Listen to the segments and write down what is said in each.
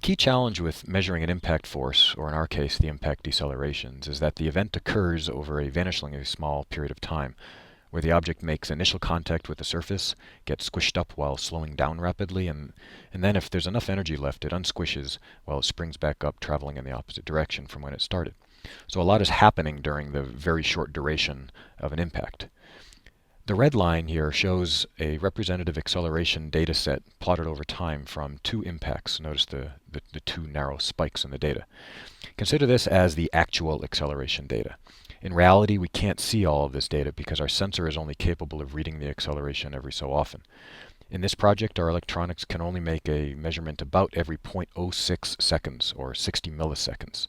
key challenge with measuring an impact force, or in our case the impact decelerations, is that the event occurs over a vanishingly small period of time, where the object makes initial contact with the surface, gets squished up while slowing down rapidly, and then if there's enough energy left, it unsquishes while it springs back up, traveling in the opposite direction from when it started. So a lot is happening during the very short duration of an impact. The red line here shows a representative acceleration data set plotted over time from two impacts. Notice the two narrow spikes in the data. Consider this as the actual acceleration data. In reality, we can't see all of this data because our sensor is only capable of reading the acceleration every so often. In this project, our electronics can only make a measurement about every 0.06 seconds, or 60 milliseconds.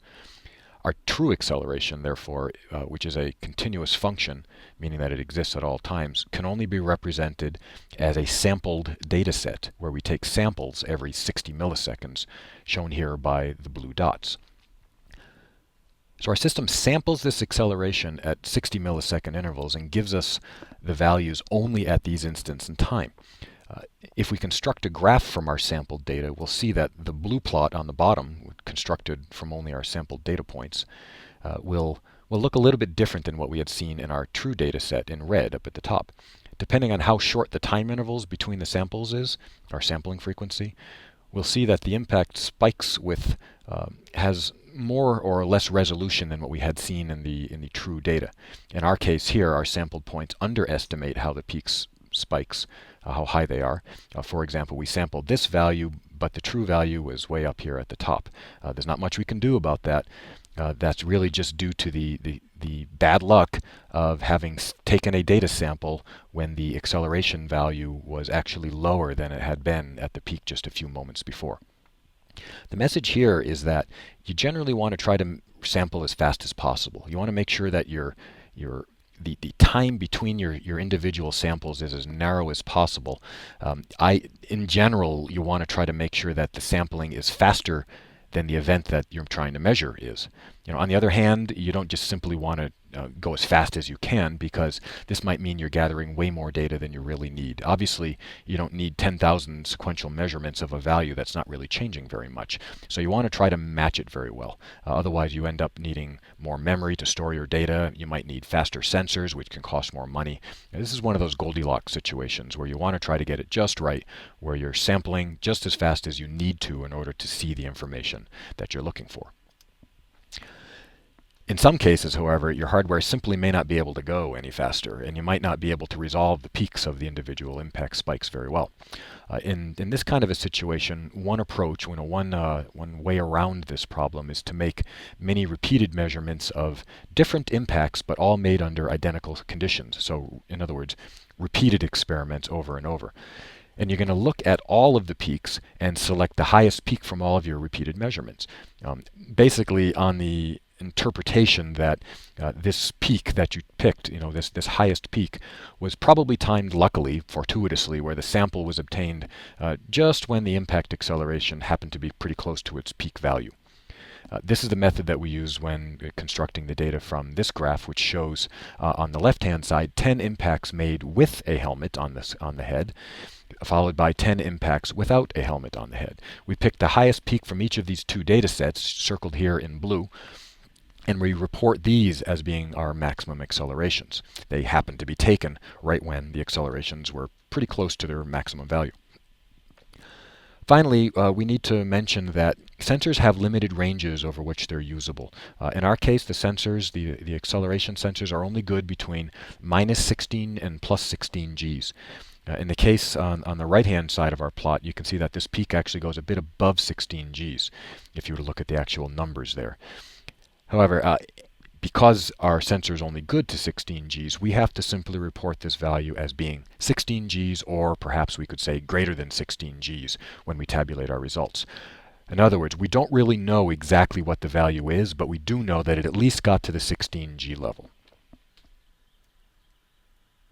Our true acceleration, therefore, which is a continuous function, meaning that it exists at all times, can only be represented as a sampled data set, where we take samples every 60 milliseconds, shown here by the blue dots. So our system samples this acceleration at 60 millisecond intervals and gives us the values only at these instants in time. If we construct a graph from our sampled data, we'll see that the blue plot on the bottom, constructed from only our sampled data points, will look a little bit different than what we had seen in our true data set in red up at the top. Depending on how short the time intervals between the samples is, our sampling frequency, we'll see that the impact spikes with has more or less resolution than what we had seen in the true data. In our case here, our sampled points underestimate how the peaks spikes, how high they are. For example, we sampled this value, but the true value was way up here at the top. There's not much we can do about that. That's really just due to the bad luck of having taken a data sample when the acceleration value was actually lower than it had been at the peak just a few moments before. The message here is that you generally want to try to sample as fast as possible. You want to make sure that the time between your individual samples is as narrow as possible. In general, you want to try to make sure that the sampling is faster than the event that you're trying to measure is. On the other hand, you don't just simply want to go as fast as you can, because this might mean you're gathering way more data than you really need. Obviously, you don't need 10,000 sequential measurements of a value that's not really changing very much. So you want to try to match it very well. Otherwise, you end up needing more memory to store your data. You might need faster sensors, which can cost more money. Now, this is one of those Goldilocks situations where you want to try to get it just right, where you're sampling just as fast as you need to in order to see the information that you're looking for. In some cases, however, your hardware simply may not be able to go any faster, and you might not be able to resolve the peaks of the individual impact spikes very well. In this kind of a situation, one approach, one way around this problem is to make many repeated measurements of different impacts, but all made under identical conditions. So, in other words, repeated experiments over and over. And you're going to look at all of the peaks and select the highest peak from all of your repeated measurements. Basically, on the interpretation that this peak that you picked, this highest peak, was probably timed luckily, fortuitously, where the sample was obtained just when the impact acceleration happened to be pretty close to its peak value. This is the method that we use when constructing the data from this graph, which shows on the left-hand side 10 impacts made with a helmet on the head, followed by 10 impacts without a helmet on the head. We picked the highest peak from each of these two data sets, circled here in blue, and we report these as being our maximum accelerations. They happen to be taken right when the accelerations were pretty close to their maximum value. Finally, we need to mention that sensors have limited ranges over which they're usable. In our case, the sensors, the acceleration sensors, are only good between minus 16 and plus 16 Gs. In the case on the right-hand side of our plot, you can see that this peak actually goes a bit above 16 Gs, if you were to look at the actual numbers there. However, because our sensor is only good to 16 Gs, we have to simply report this value as being 16 Gs, or perhaps we could say greater than 16 Gs when we tabulate our results. In other words, we don't really know exactly what the value is, but we do know that it at least got to the 16 G level.